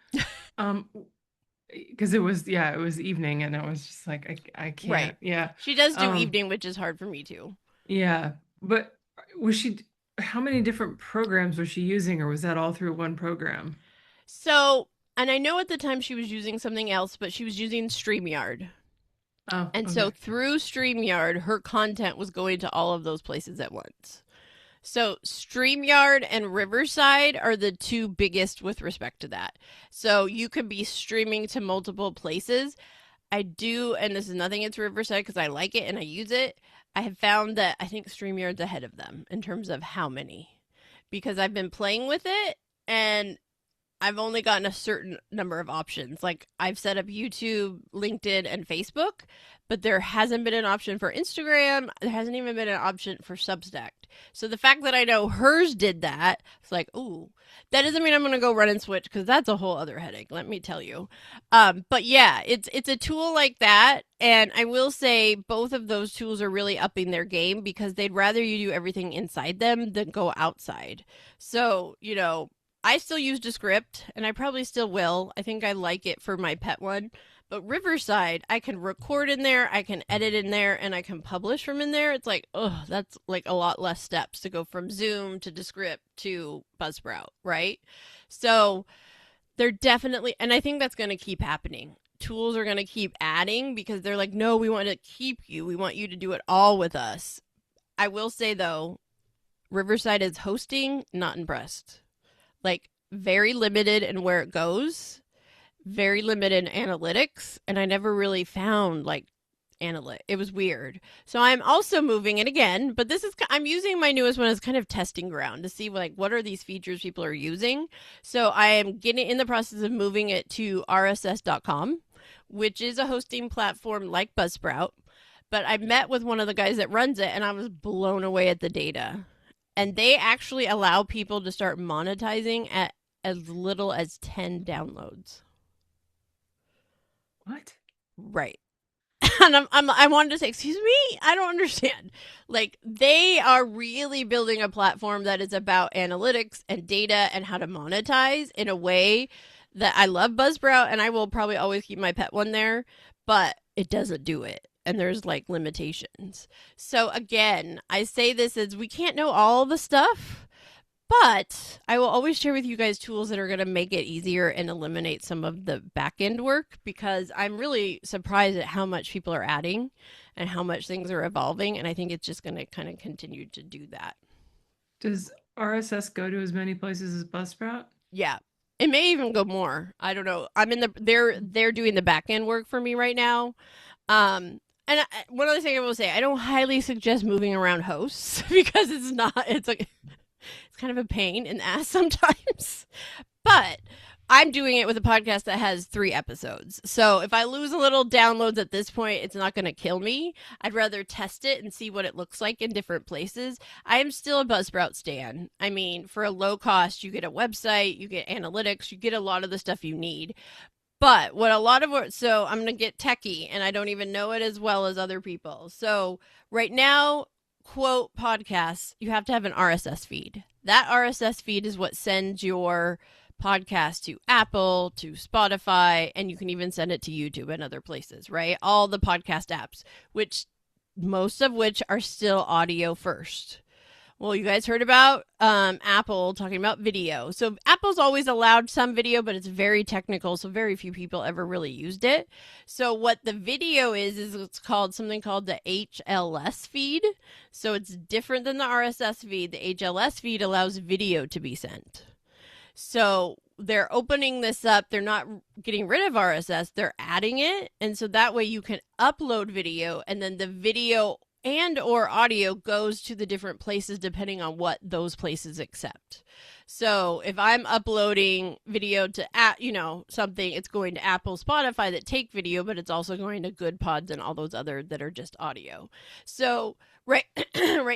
Because it was evening and I was just like, I can't. Right. Yeah. She does do evening, which is hard for me too. Yeah. But how many different programs was she using, or was that all through one program? So, and I know at the time she was using something else, but she was using StreamYard. Oh, and okay. so through StreamYard, her content was going to all of those places at once. So StreamYard and Riverside are the two biggest with respect to that. So you can be streaming to multiple places. I do, and this is nothing against Riverside because I like it and I use it. I have found that I think StreamYard's ahead of them in terms of how many, because I've been playing with it and I've only gotten a certain number of options. Like I've set up YouTube, LinkedIn, and Facebook, but there hasn't been an option for Instagram. There hasn't even been an option for Substack. So the fact that I know hers did that, it's like, ooh, that doesn't mean I'm going to go run and switch because that's a whole other headache. Let me tell you. But yeah, it's a tool like that, and I will say both of those tools are really upping their game because they'd rather you do everything inside them than go outside. So I still use Descript, and I probably still will. I think I like it for my pet one. But Riverside, I can record in there, I can edit in there, and I can publish from in there. It's like, oh, that's like a lot less steps to go from Zoom to Descript to Buzzsprout, right? So they're definitely, and I think that's going to keep happening. Tools are going to keep adding because they're like, no, we want to keep you. We want you to do it all with us. I will say, though, Riverside is hosting, not impressed. Like, very limited in where it goes, very limited in analytics, and I never really found like it was weird. So I'm also moving it again, but I'm using my newest one as kind of testing ground to see like what are these features people are using. So I am getting in the process of moving it to rss.com, which is a hosting platform like Buzzsprout. But I met with one of the guys that runs it and I was blown away at the data. And they actually allow people to start monetizing at as little as 10 downloads. What? Right. And I wanted to say, excuse me, I don't understand. Like, they are really building a platform that is about analytics and data and how to monetize in a way that I love Buzzsprout, and I will probably always keep my pet one there, but it doesn't do it. And there's like limitations. So again, I say this as we can't know all the stuff, but I will always share with you guys tools that are going to make it easier and eliminate some of the back end work, because I'm really surprised at how much people are adding and how much things are evolving. And I think it's just going to kind of continue to do that. Does RSS go to as many places as Buzzsprout? Yeah. It may even go more. I don't know. I'm in they're doing the back end work for me right now. And one other thing I will say, I don't highly suggest moving around hosts because it's kind of a pain in the ass sometimes. But I'm doing it with a podcast that has 3 episodes. So if I lose a little downloads at this point, it's not going to kill me. I'd rather test it and see what it looks like in different places. I am still a Buzzsprout stan. I mean, for a low cost, you get a website, you get analytics, you get a lot of the stuff you need. But so I'm going to get techie, and I don't even know it as well as other people. So right now, quote podcasts, you have to have an RSS feed. That RSS feed is what sends your podcast to Apple, to Spotify, and you can even send it to YouTube and other places, right? All the podcast apps, most of which are still audio first. Well, you guys heard about Apple talking about video. So Apple's always allowed some video, but it's very technical, so very few people ever really used it. So what the video is it's called something called the HLS feed. So it's different than the RSS feed. The HLS feed allows video to be sent. So they're opening this up. They're not getting rid of RSS. They're adding it. And so that way you can upload video, and then the video and or audio goes to the different places depending on what those places accept. So if I'm uploading video to something, it's going to Apple, Spotify that take video, but it's also going to Good Pods and all those other that are just audio. So right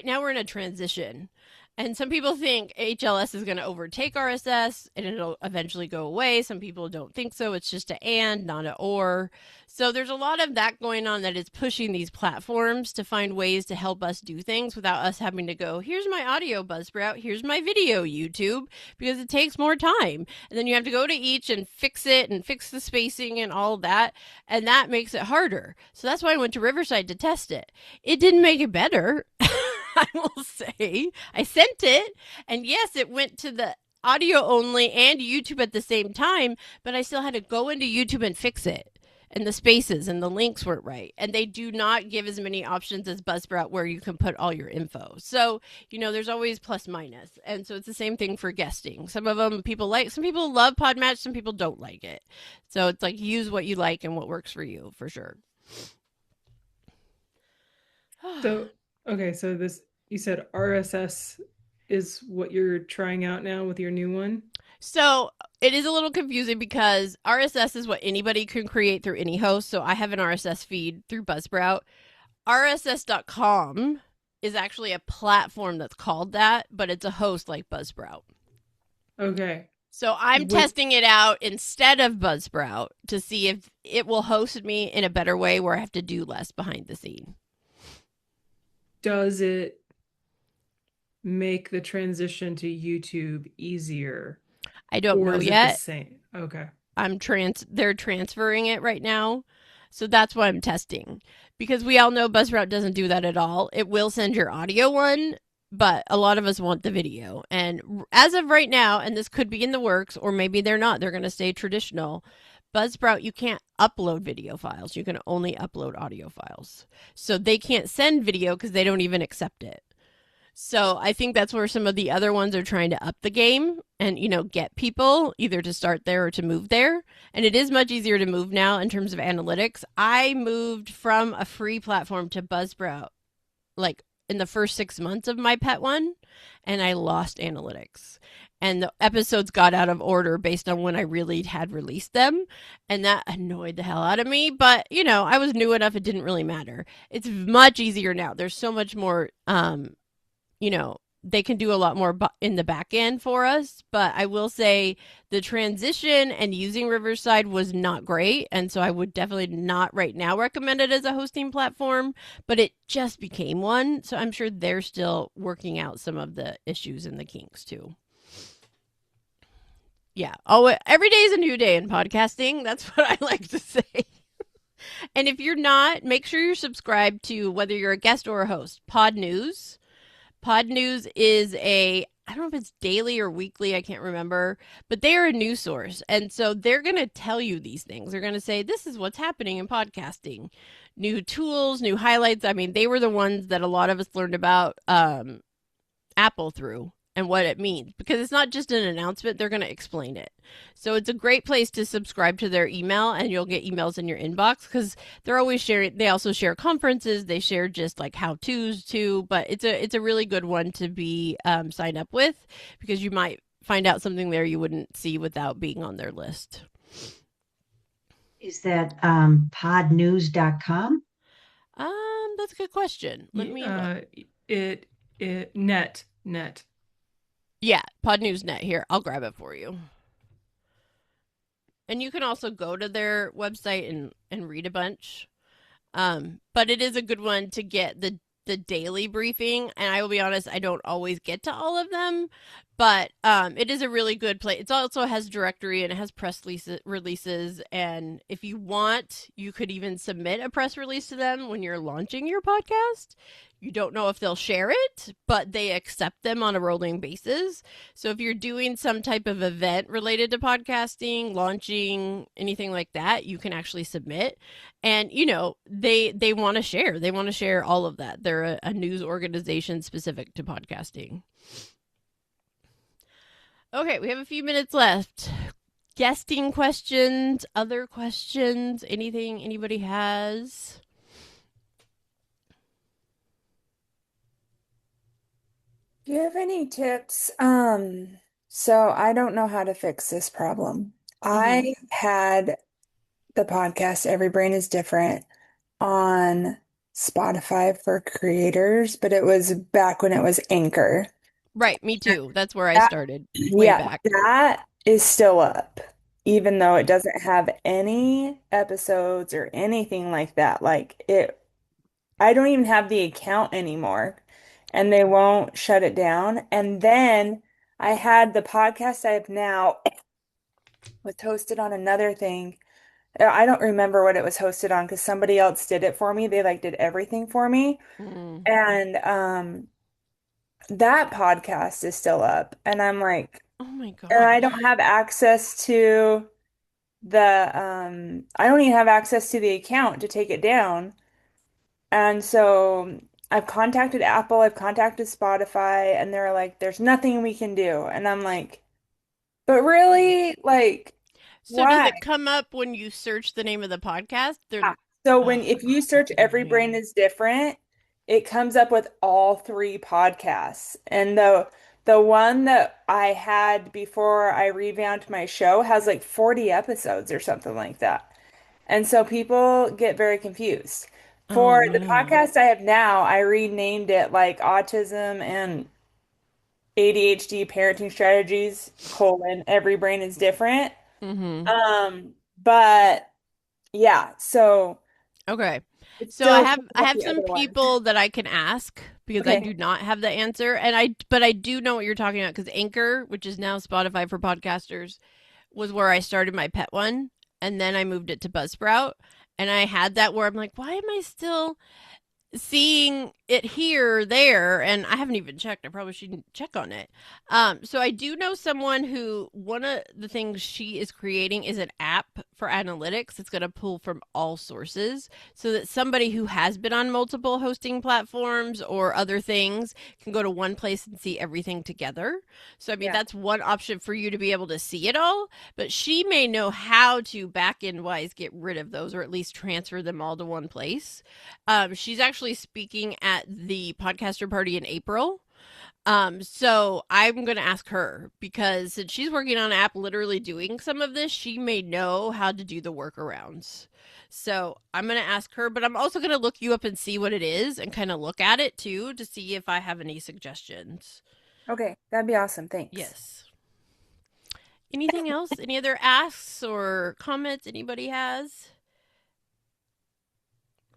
now we're in a transition. And some people think HLS is going to overtake RSS and it'll eventually go away. Some people don't think so. It's just an and, not an or. So there's a lot of that going on that is pushing these platforms to find ways to help us do things without us having to go, here's my audio Buzzsprout, here's my video YouTube, because it takes more time. And then you have to go to each and fix it and fix the spacing and all that. And that makes it harder. So that's why I went to Riverside to test it. It didn't make it better. I will say I sent it, and yes, it went to the audio only and YouTube at the same time, but I still had to go into YouTube and fix it. and the spaces and the links weren't right. And they do not give as many options as Buzzsprout where you can put all your info. So, there's always plus minus. And so it's the same thing for guesting. Some of them people like, some people love Podmatch, some people don't like it. So it's like use what you like and what works for you for sure. So, okay, so you said RSS is what you're trying out now with your new one? So it is a little confusing because RSS is what anybody can create through any host. So I have an RSS feed through Buzzsprout. RSS.com is actually a platform that's called that, but it's a host like Buzzsprout. Okay. So I'm testing it out instead of Buzzsprout to see if it will host me in a better way where I have to do less behind the scene. Does it make the transition to YouTube easier? I don't Or know is it the yet. same? Okay. They're transferring it right now. So that's why I'm testing. Because we all know Buzzsprout doesn't do that at all. It will send your audio one, but a lot of us want the video. And as of right now, and this could be in the works, or maybe they're not, they're going to stay traditional. Buzzsprout, you can't upload video files. You can only upload audio files. So they can't send video because they don't even accept it. So I think that's where some of the other ones are trying to up the game and, get people either to start there or to move there. And it is much easier to move now in terms of analytics. I moved from a free platform to Buzzsprout like in the first 6 months of my pet one, and I lost analytics. And the episodes got out of order based on when I really had released them. And that annoyed the hell out of me. But, I was new enough, it didn't really matter. It's much easier now. There's so much more they can do a lot more in the back end for us. But I will say the transition and using Riverside was not great. And so I would definitely not right now recommend it as a hosting platform, but it just became one. So I'm sure they're still working out some of the issues and the kinks too. Yeah. Oh, every day is a new day in podcasting. That's what I like to say. And if you're not, make sure you're subscribed to, whether you're a guest or a host, Pod News. Pod News is I don't know if it's daily or weekly, I can't remember, but they are a news source. And so they're going to tell you these things. They're going to say, this is what's happening in podcasting. New tools, new highlights. I mean, they were the ones that a lot of us learned about Apple through and what it means, because it's not just an announcement, they're going to explain it. So it's a great place to subscribe to their email, and you'll get emails in your inbox because they're always sharing. They also share conferences, they share just like how-tos too, but it's a really good one to be signed up with, because you might find out something there you wouldn't see without being on their list. Is that podnews.com? That's a good question. Let me look. Net. Yeah, PodNewsNet here. I'll grab it for you. And you can also go to their website and read a bunch. But it is a good one to get the daily briefing. And I will be honest, I don't always get to all of them, but it is a really good place. It also has directory and it has press releases. And if you want, you could even submit a press release to them when you're launching your podcast. You don't know if they'll share it, but they accept them on a rolling basis. So if you're doing some type of event related to podcasting, launching, anything like that, you can actually submit. And, they want to share. They want to share all of that. They're a news organization specific to podcasting. Okay, we have a few minutes left. Guesting questions, other questions, anything anybody has? Do you have any tips? So I don't know how to fix this problem. I had the podcast Every Brain is Different on Spotify for creators, but it was back when it was Anchor. Right, me too. That's where I That, started way yeah, back. that is still up, even though it doesn't have any episodes or anything like that. I don't even have the account anymore, and they won't shut it down. And then I had the podcast I have now was hosted on another thing. I don't remember what it was hosted on because somebody else did it for me. They did everything for me. Mm. And that podcast is still up. And I'm like, Oh my and I gosh. don't have access to I don't even have access to the account to take it down. And so I've contacted Apple, I've contacted Spotify, and they're like, there's nothing we can do. And I'm like, but really? Like, So does why? it come up when you search the name of the podcast? Yeah. So Oh, if you search that's Every Brain annoying. is Different, it comes up with all three podcasts. And the one that I had before I revamped my show has like 40 episodes or something like that. And so people get very confused. Oh For the no. podcast I have now, I renamed it like Autism and ADHD Parenting Strategies, Every Brain is Different. Mm-hmm. But yeah, so Okay. it's So I still have coming I up have the some other one. people that I can ask because I Okay. do not have the answer, and I do know what you're talking about because Anchor, which is now Spotify for podcasters, was where I started my pet one, and then I moved it to Buzzsprout, and I had that where I'm like, why am I still seeing it here or there, and I haven't even checked. I probably shouldn't check on it. So I do know someone who one of the things she is creating is an app for analytics. It's going to pull from all sources so that somebody who has been on multiple hosting platforms or other things can go to one place and see everything together. So I mean Yeah. that's one option for you to be able to see it all, but she may know how to back end wise get rid of those or at least transfer them all to one place. She's actually speaking at the podcaster party in April. So I'm gonna ask her because since she's working on an app, literally doing some of this, she may know how to do the workarounds. So I'm gonna ask her, but I'm also gonna look you up and see what it is and kind of look at it too to see if I have any suggestions. Okay, that'd be awesome. Thanks. Yes. Anything else? Any other asks or comments anybody has?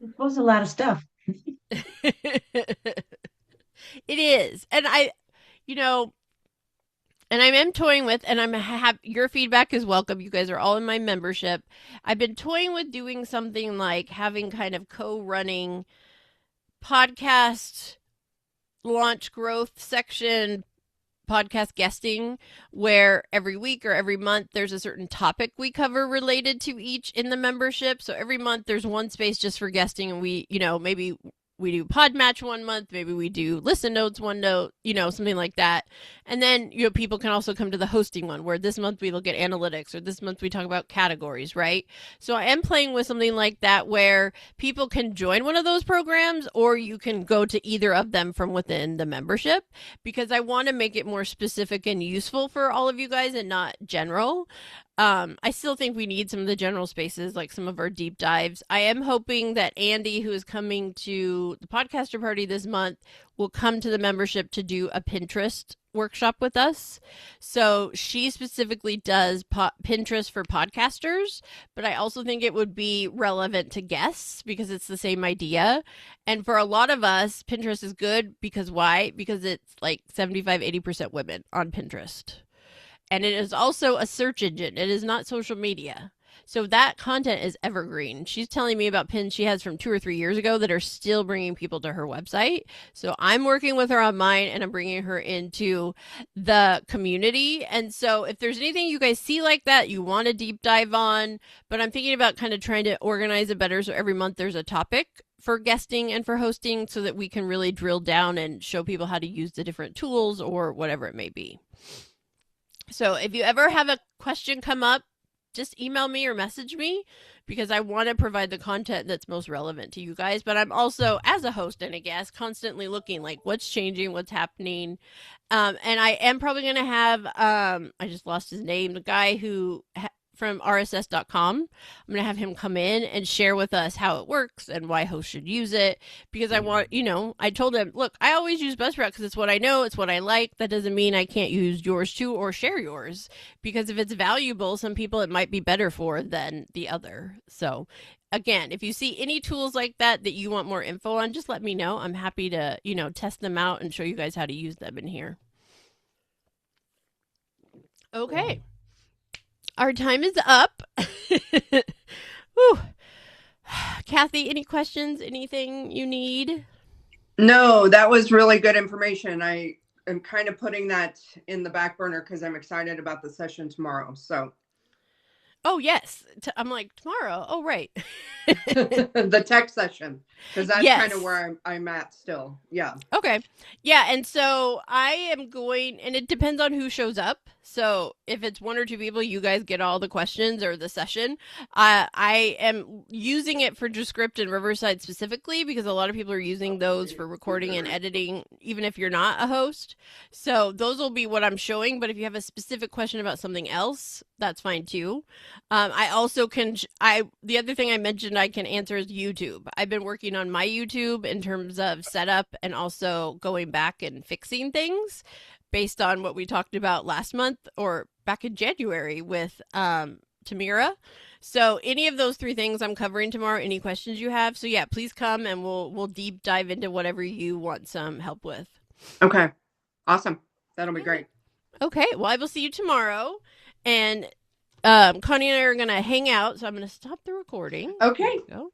It was a lot of stuff. It is. And you know, and I'm toying with, and I'm have your feedback is welcome. You guys are all in my membership. I've been toying with doing something like having kind of co-running podcast launch growth section podcast guesting where every week or every month there's a certain topic we cover related to each in the membership. So every month there's one space just for guesting, and we, maybe we do pod match one month, maybe we do listen notes one note, something like that. And then, people can also come to the hosting one where this month we look at analytics or this month we talk about categories, right? So I am playing with something like that where people can join one of those programs or you can go to either of them from within the membership because I want to make it more specific and useful for all of you guys and not general. I still think we need some of the general spaces, like some of our deep dives. I am hoping that Andy, who is coming to the podcaster party this month, will come to the membership to do a Pinterest workshop with us. So she specifically does Pinterest for podcasters, but I also think it would be relevant to guests because it's the same idea. And for a lot of us, Pinterest is good because why? Because it's like 75-80% women on Pinterest. And it is also a search engine. It is not social media. So that content is evergreen. She's telling me about pins she has from 2 or 3 years ago that are still bringing people to her website. So I'm working with her on mine and I'm bringing her into the community. And so if there's anything you guys see like that you want to deep dive on, but I'm thinking about kind of trying to organize it better so every month there's a topic for guesting and for hosting so that we can really drill down and show people how to use the different tools or whatever it may be. So if you ever have a question come up, just email me or message me because I want to provide the content that's most relevant to you guys. But I'm also, as a host and a guest, constantly looking like what's changing, what's happening. And I am probably going to have, I just lost his name, the guy who from rss.com. I'm going to have him come in and share with us how it works and why hosts should use it. Because I want, I told him, look, I always use Buzzsprout because it's what I know, it's what I like. That doesn't mean I can't use yours too or share yours. Because if it's valuable, some people it might be better for than the other. So again, if you see any tools like that that you want more info on, just let me know. I'm happy to, test them out and show you guys how to use them in here. Okay. Our time is up. Whew. Kathy, any questions? Anything you need? No, that was really good information. I am kind of putting that in the back burner because I'm excited about the session tomorrow. So, Oh, yes. I'm like, tomorrow. Oh, right. The tech session, because that's Yes. kind of where I'm at still. Yeah. Okay. Yeah, and so I am going, and it depends on who shows up. So if it's one or two people, you guys get all the questions or the session. I am using it for Descript and Riverside specifically because a lot of people are using those for recording and editing, even if you're not a host. So those will be what I'm showing. But if you have a specific question about something else, that's fine too. I also can. The other thing I mentioned I can answer is YouTube. I've been working on my YouTube in terms of setup and also going back and fixing things based on what we talked about last month or back in January with Tamira. So any of those three things I'm covering tomorrow. Any questions you have? So yeah, please come and we'll deep dive into whatever you want some help with. Okay. Awesome. That'll be great. Okay. Well, I will see you tomorrow, and Connie and I are gonna hang out. So I'm gonna stop the recording. Okay. Go.